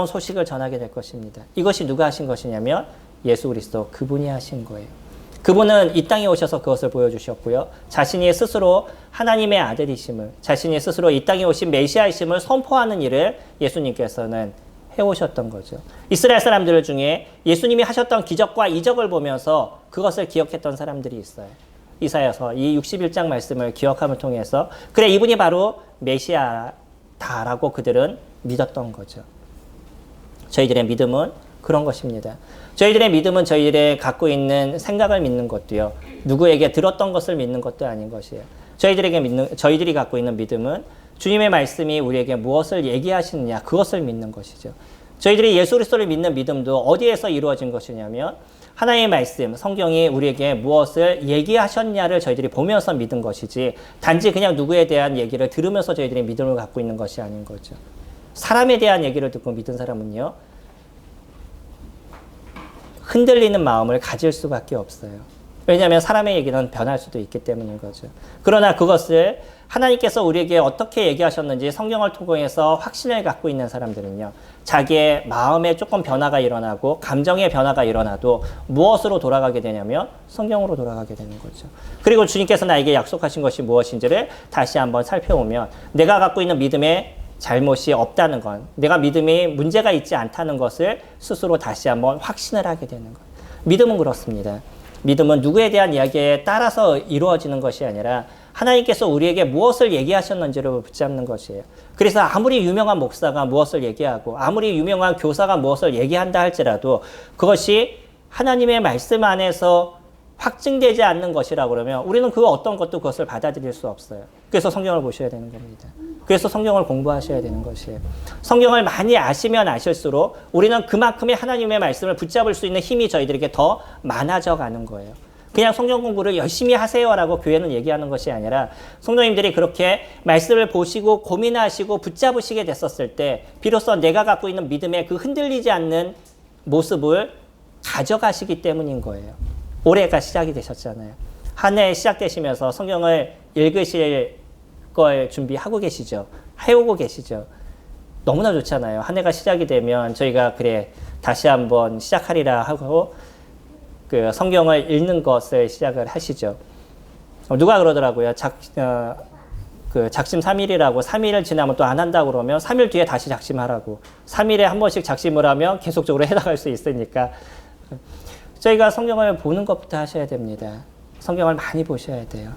소식을 전하게 될 것입니다. 이것이 누가 하신 것이냐면 예수 그리스도 그분이 하신 거예요. 그분은 이 땅에 오셔서 그것을 보여주셨고요. 자신이 스스로 하나님의 아들이심을, 자신이 스스로 이 땅에 오신 메시아이심을 선포하는 일을 예수님께서는 해오셨던 거죠. 이스라엘 사람들 중에 예수님이 하셨던 기적과 이적을 보면서 그것을 기억했던 사람들이 있어요. 이사야서 이 61장 말씀을 기억함을 통해서 그래 이분이 바로 메시아다라고 그들은 믿었던 거죠. 저희들의 믿음은 그런 것입니다. 저희들의 믿음은 저희들의 갖고 있는 생각을 믿는 것도요. 누구에게 들었던 것을 믿는 것도 아닌 것이에요. 저희들이 갖고 있는 믿음은 주님의 말씀이 우리에게 무엇을 얘기하시느냐 그것을 믿는 것이죠. 저희들이 예수 그리스도를 믿는 믿음도 어디에서 이루어진 것이냐면 하나님의 말씀, 성경이 우리에게 무엇을 얘기하셨냐를 저희들이 보면서 믿은 것이지 단지 그냥 누구에 대한 얘기를 들으면서 저희들이 믿음을 갖고 있는 것이 아닌 거죠. 사람에 대한 얘기를 듣고 믿은 사람은요. 흔들리는 마음을 가질 수밖에 없어요. 왜냐하면 사람의 얘기는 변할 수도 있기 때문인 거죠. 그러나 그것을 하나님께서 우리에게 어떻게 얘기하셨는지 성경을 통해서 확신을 갖고 있는 사람들은요. 자기의 마음에 조금 변화가 일어나고 감정의 변화가 일어나도 무엇으로 돌아가게 되냐면 성경으로 돌아가게 되는 거죠. 그리고 주님께서 나에게 약속하신 것이 무엇인지를 다시 한번 살펴보면 내가 갖고 있는 믿음의 잘못이 없다는 건, 내가 믿음이 문제가 있지 않다는 것을 스스로 다시 한번 확신을 하게 되는 것. 믿음은 그렇습니다. 믿음은 누구에 대한 이야기에 따라서 이루어지는 것이 아니라 하나님께서 우리에게 무엇을 얘기하셨는지를 붙잡는 것이에요. 그래서 아무리 유명한 목사가 무엇을 얘기하고 아무리 유명한 교사가 무엇을 얘기한다 할지라도 그것이 하나님의 말씀 안에서 확증되지 않는 것이라고 그러면 우리는 그 어떤 것도 그것을 받아들일 수 없어요. 그래서 성경을 보셔야 되는 겁니다. 그래서 성경을 공부하셔야 되는 것이에요. 성경을 많이 아시면 아실수록 우리는 그만큼의 하나님의 말씀을 붙잡을 수 있는 힘이 저희들에게 더 많아져 가는 거예요. 그냥 성경 공부를 열심히 하세요라고 교회는 얘기하는 것이 아니라 성도님들이 그렇게 말씀을 보시고 고민하시고 붙잡으시게 됐었을 때 비로소 내가 갖고 있는 믿음의 그 흔들리지 않는 모습을 가져가시기 때문인 거예요. 올해가 시작이 되셨잖아요. 한 해 시작되시면서 성경을 읽으실 걸 준비하고 계시죠. 해오고 계시죠. 너무나 좋잖아요. 한 해가 시작이 되면 저희가 그래 다시 한번 시작하리라 하고 그 성경을 읽는 것을 시작을 하시죠. 누가 그러더라고요. 작심 3일이라고 3일을 지나면 또 안 한다고 그러면 3일 뒤에 다시 작심하라고. 3일에 한 번씩 작심을 하면 계속적으로 해나갈 수 있으니까. 저희가 성경을 보는 것부터 하셔야 됩니다. 성경을 많이 보셔야 돼요.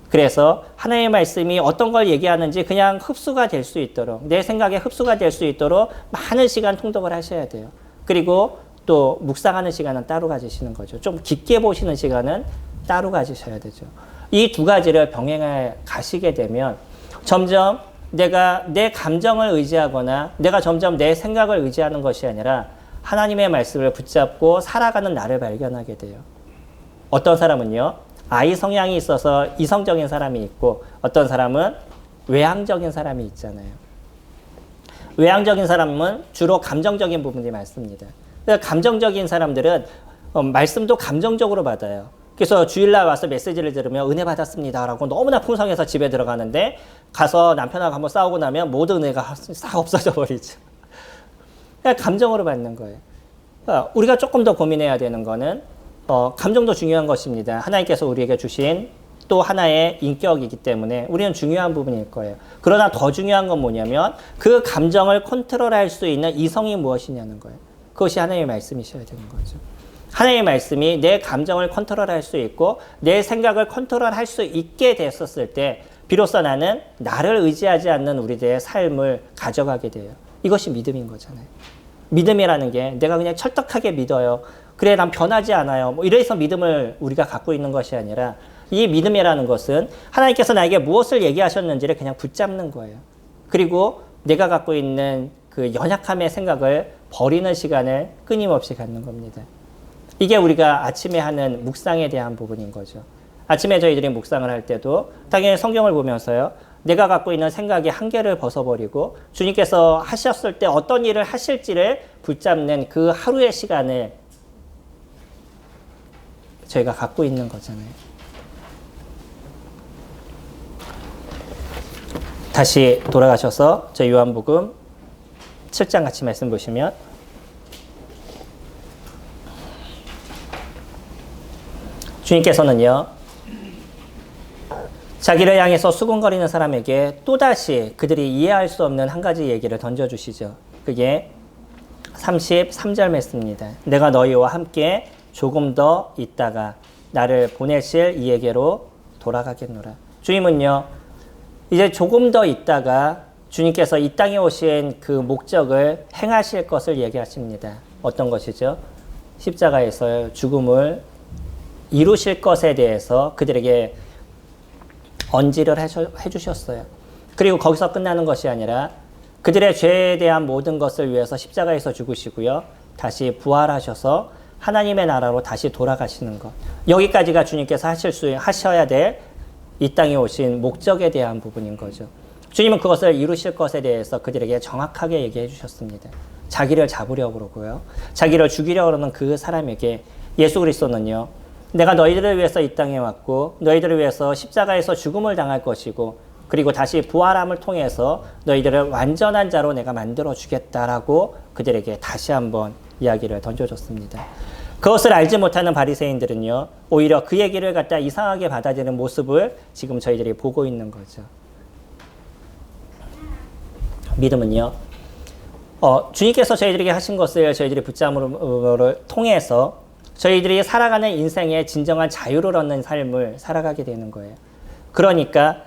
그래서 하나님의 말씀이 어떤 걸 얘기하는지 그냥 흡수가 될 수 있도록 내 생각에 흡수가 될 수 있도록 많은 시간 통독을 하셔야 돼요. 그리고 또 묵상하는 시간은 따로 가지시는 거죠. 좀 깊게 보시는 시간은 따로 가지셔야 되죠. 이 두 가지를 병행해 가시게 되면 점점 내가 내 감정을 의지하거나 내가 점점 내 생각을 의지하는 것이 아니라 하나님의 말씀을 붙잡고 살아가는 나를 발견하게 돼요. 어떤 사람은요. 아이 성향이 있어서 이성적인 사람이 있고 어떤 사람은 외향적인 사람이 있잖아요. 외향적인 사람은 주로 감정적인 부분이 많습니다. 감정적인 사람들은 말씀도 감정적으로 받아요. 그래서 주일날 와서 메시지를 들으면 은혜 받았습니다라고 너무나 풍성해서 집에 들어가는데 가서 남편하고 한번 싸우고 나면 모든 은혜가 싹 없어져 버리죠. 그냥 감정으로 받는 거예요. 우리가 조금 더 고민해야 되는 거는 감정도 중요한 것입니다. 하나님께서 우리에게 주신 또 하나의 인격이기 때문에 우리는 중요한 부분일 거예요. 그러나 더 중요한 건 뭐냐면 그 감정을 컨트롤할 수 있는 이성이 무엇이냐는 거예요. 그것이 하나님의 말씀이셔야 되는 거죠. 하나님의 말씀이 내 감정을 컨트롤할 수 있고 내 생각을 컨트롤할 수 있게 됐었을 때 비로소 나는 나를 의지하지 않는 우리들의 삶을 가져가게 돼요. 이것이 믿음인 거잖아요. 믿음이라는 게 내가 그냥 철떡하게 믿어요. 그래 난 변하지 않아요. 뭐 이래서 믿음을 우리가 갖고 있는 것이 아니라 이 믿음이라는 것은 하나님께서 나에게 무엇을 얘기하셨는지를 그냥 붙잡는 거예요. 그리고 내가 갖고 있는 그 연약함의 생각을 버리는 시간을 끊임없이 갖는 겁니다. 이게 우리가 아침에 하는 묵상에 대한 부분인 거죠. 아침에 저희들이 묵상을 할 때도 당연히 성경을 보면서요. 내가 갖고 있는 생각의 한계를 벗어버리고 주님께서 하셨을 때 어떤 일을 하실지를 붙잡는 그 하루의 시간을 저희가 갖고 있는 거잖아요. 다시 돌아가셔서 저 요한복음 7장 같이 말씀 보시면 주님께서는요. 자기를 향해서 수군거리는 사람에게 또다시 그들이 이해할 수 없는 한 가지 얘기를 던져주시죠. 그게 33절 말씀입니다. 내가 너희와 함께 조금 더 있다가 나를 보내실 이에게로 돌아가겠노라. 주님은요. 이제 조금 더 있다가 주님께서 이 땅에 오신 그 목적을 행하실 것을 얘기하십니다. 어떤 것이죠? 십자가에서 죽음을 이루실 것에 대해서 그들에게 언지를 해주셨어요. 그리고 거기서 끝나는 것이 아니라 그들의 죄에 대한 모든 것을 위해서 십자가에서 죽으시고요. 다시 부활하셔서 하나님의 나라로 다시 돌아가시는 것. 여기까지가 주님께서 하셔야 될 이 땅에 오신 목적에 대한 부분인 거죠. 주님은 그것을 이루실 것에 대해서 그들에게 정확하게 얘기해 주셨습니다. 자기를 잡으려고 그러고요. 자기를 죽이려고 그러는 그 사람에게 예수 그리스도는요. 내가 너희들을 위해서 이 땅에 왔고 너희들을 위해서 십자가에서 죽음을 당할 것이고 그리고 다시 부활함을 통해서 너희들을 완전한 자로 내가 만들어 주겠다라고 그들에게 다시 한번 이야기를 던져줬습니다. 그것을 알지 못하는 바리새인들은요. 오히려 그 얘기를 갖다 이상하게 받아들이는 모습을 지금 저희들이 보고 있는 거죠. 믿음은요. 주님께서 저희들에게 하신 것을 저희들이 붙잡음을 통해서 저희들이 살아가는 인생의 진정한 자유를 얻는 삶을 살아가게 되는 거예요. 그러니까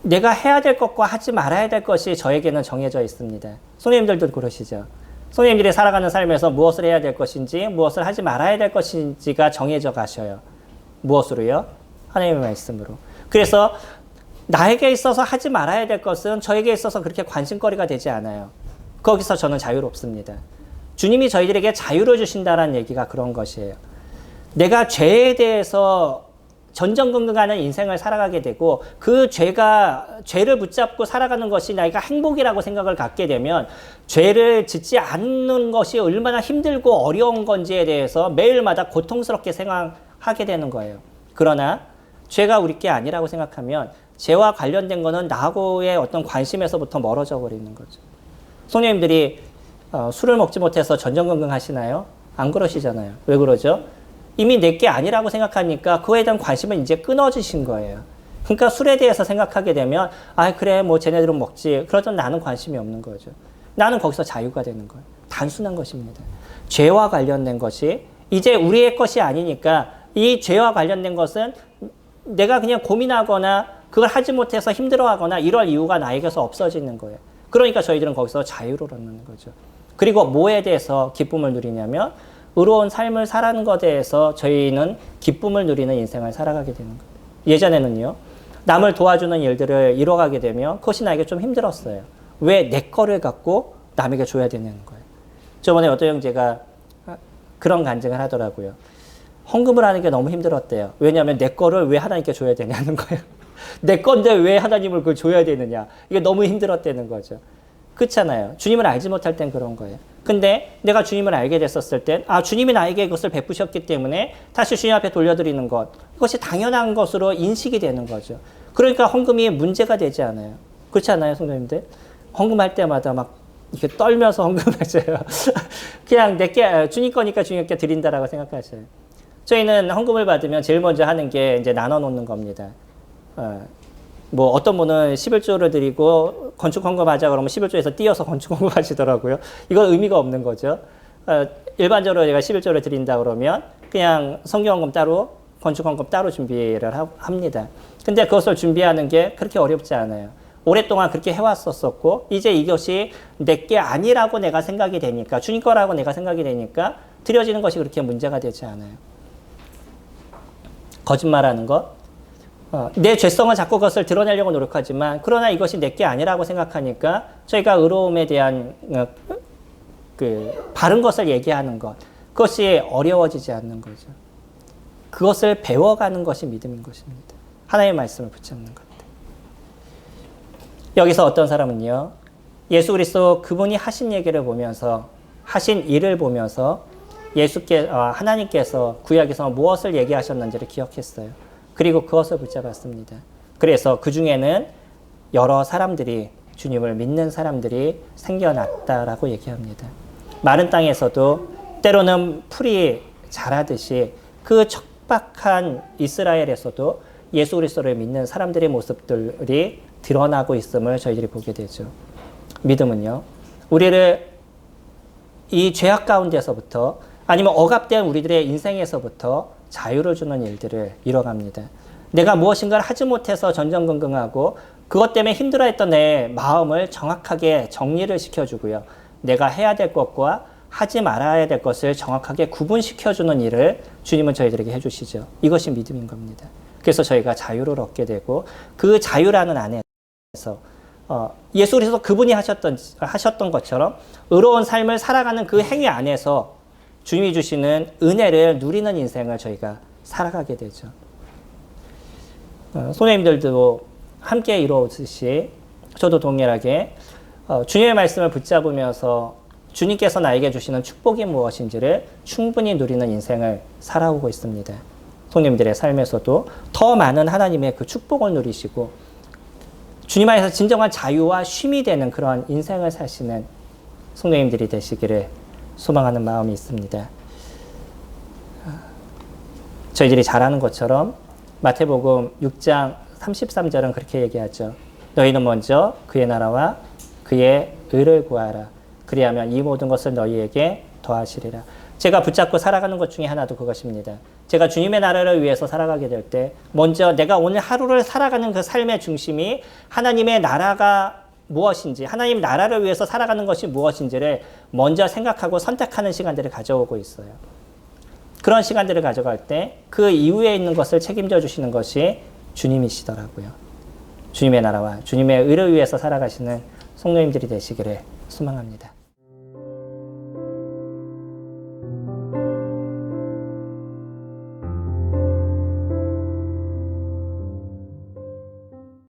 내가 해야 될 것과 하지 말아야 될 것이 저에게는 정해져 있습니다. 손님들도 그러시죠. 손님들이 살아가는 삶에서 무엇을 해야 될 것인지 무엇을 하지 말아야 될 것인지가 정해져 가셔요. 무엇으로요? 하나님의 말씀으로. 그래서 나에게 있어서 하지 말아야 될 것은 저에게 있어서 그렇게 관심거리가 되지 않아요. 거기서 저는 자유롭습니다. 주님이 저희들에게 자유를 주신다는 얘기가 그런 것이에요. 내가 죄에 대해서 전전긍긍하는 인생을 살아가게 되고 그 죄를 붙잡고 살아가는 것이 나이가 행복이라고 생각을 갖게 되면 죄를 짓지 않는 것이 얼마나 힘들고 어려운 건지에 대해서 매일마다 고통스럽게 생각하게 되는 거예요. 그러나 죄가 우리 게 아니라고 생각하면 죄와 관련된 거는 나하고의 어떤 관심에서부터 멀어져 버리는 거죠. 성령님들이 술을 먹지 못해서 전전긍긍 하시나요? 안 그러시잖아요. 왜 그러죠? 이미 내 게 아니라고 생각하니까 그거에 대한 관심은 이제 끊어지신 거예요. 그러니까 술에 대해서 생각하게 되면 그래 뭐 쟤네들은 먹지. 그러던 나는 관심이 없는 거죠. 나는 거기서 자유가 되는 거예요. 단순한 것입니다. 죄와 관련된 것이 이제 우리의 것이 아니니까 이 죄와 관련된 것은 내가 그냥 고민하거나 그걸 하지 못해서 힘들어하거나 이럴 이유가 나에게서 없어지는 거예요. 그러니까 저희들은 거기서 자유를 얻는 거죠. 그리고 뭐에 대해서 기쁨을 누리냐면 의로운 삶을 살아가는 것에 대해서 저희는 기쁨을 누리는 인생을 살아가게 되는 거예요. 예전에는요. 남을 도와주는 일들을 이뤄가게 되면 그것이 나에게 좀 힘들었어요. 왜 내 거를 갖고 남에게 줘야 되냐는 거예요. 저번에 어떤 형제가 그런 간증을 하더라고요. 헌금을 하는 게 너무 힘들었대요. 왜냐하면 내 거를 왜 하나님께 줘야 되냐는 거예요. 내 건데 왜 하나님을 그걸 줘야 되느냐. 이게 너무 힘들었다는 거죠. 그렇잖아요. 주님을 알지 못할 땐 그런 거예요. 근데 내가 주님을 알게 됐었을 땐, 주님이 나에게 그것을 베푸셨기 때문에 다시 주님 앞에 돌려드리는 것, 그것이 당연한 것으로 인식이 되는 거죠. 그러니까 헌금이 문제가 되지 않아요. 그렇지 않아요, 성도님들? 헌금할 때마다 막 이렇게 떨면서 헌금하세요. 그냥 내게 주님 거니까 주님께 드린다라고 생각하세요. 저희는 헌금을 받으면 제일 먼저 하는 게 이제 나눠 놓는 겁니다. 뭐 어떤 분은 11조를 드리고 건축 헌금하자 그러면 11조에서 띄어서 건축 헌금하시더라고요. 이건 의미가 없는 거죠. 일반적으로 제가 11조를 드린다 그러면 그냥 성경 헌금 따로 건축 헌금 따로 준비를 합니다. 근데 그것을 준비하는 게 그렇게 어렵지 않아요. 오랫동안 그렇게 해왔었고 이제 이것이 내게 아니라고 내가 생각이 되니까 주님 거라고 내가 생각이 되니까 드려지는 것이 그렇게 문제가 되지 않아요. 거짓말하는 것, 내 죄성을 자꾸 그것을 드러내려고 노력하지만 그러나 이것이 내게 아니라고 생각하니까 저희가 의로움에 대한 그 바른 것을 얘기하는 것, 그것이 어려워지지 않는 거죠. 그것을 배워가는 것이 믿음인 것입니다. 하나님의 말씀을 붙잡는 것. 여기서 어떤 사람은요, 예수 그리스도 그분이 하신 얘기를 보면서 하신 일을 보면서 하나님께서 구약에서 무엇을 얘기하셨는지를 기억했어요. 그리고 그것을 붙잡았습니다. 그래서 그 중에는 여러 사람들이 주님을 믿는 사람들이 생겨났다라고 얘기합니다. 마른 땅에서도 때로는 풀이 자라듯이 그 척박한 이스라엘에서도 예수 그리스도를 믿는 사람들의 모습들이 드러나고 있음을 저희들이 보게 되죠. 믿음은요, 우리를 이 죄악 가운데서부터 아니면 억압된 우리들의 인생에서부터 자유를 주는 일들을 이뤄갑니다. 내가 무엇인가를 하지 못해서 전전긍긍하고 그것 때문에 힘들어했던 내 마음을 정확하게 정리를 시켜주고요. 내가 해야 될 것과 하지 말아야 될 것을 정확하게 구분시켜주는 일을 주님은 저희들에게 해주시죠. 이것이 믿음인 겁니다. 그래서 저희가 자유를 얻게 되고 그 자유라는 안에서 예수 그리스도 그분이 하셨던 것처럼 의로운 삶을 살아가는 그 행위 안에서 주님이 주시는 은혜를 누리는 인생을 저희가 살아가게 되죠. 선생님들도 함께 이루어지듯이 저도 동일하게 주님의 말씀을 붙잡으면서 주님께서 나에게 주시는 축복이 무엇인지를 충분히 누리는 인생을 살아오고 있습니다. 성도님들의 삶에서도 더 많은 하나님의 그 축복을 누리시고 주님 안에서 진정한 자유와 쉼이 되는 그런 인생을 사시는 성도님들이 되시기를 소망하는 마음이 있습니다. 저희들이 잘 아는 것처럼 마태복음 6장 33절은 그렇게 얘기하죠. 너희는 먼저 그의 나라와 그의 의를 구하라. 그리하면 이 모든 것을 너희에게 더하시리라. 제가 붙잡고 살아가는 것 중에 하나도 그것입니다. 제가 주님의 나라를 위해서 살아가게 될 때 먼저 내가 오늘 하루를 살아가는 그 삶의 중심이 하나님의 나라가 무엇인지, 하나님 나라를 위해서 살아가는 것이 무엇인지를 먼저 생각하고 선택하는 시간들을 가져오고 있어요. 그런 시간들을 가져갈 때 그 이후에 있는 것을 책임져 주시는 것이 주님이시더라고요. 주님의 나라와 주님의 의를 위해서 살아가시는 성도님들이 되시기를 소망합니다.